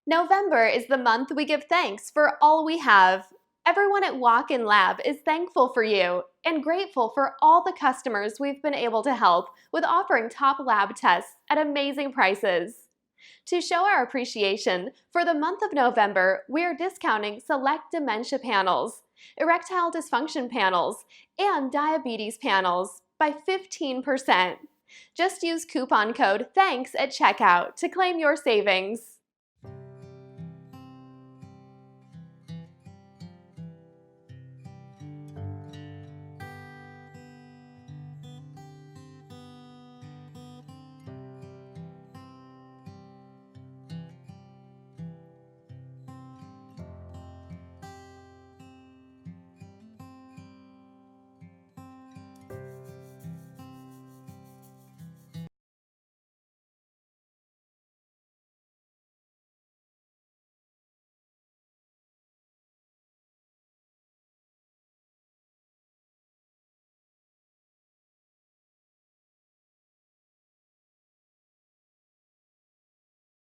November is the month we give thanks for all we have. Everyone at Walk-In Lab is thankful for you and grateful for all the customers we've been able to help with offering top lab tests at amazing prices. To show our appreciation, for the month of November, we're discounting select dementia panels, erectile dysfunction panels, and diabetes panels by 15%. Just use coupon code THANKS at checkout to claim your savings.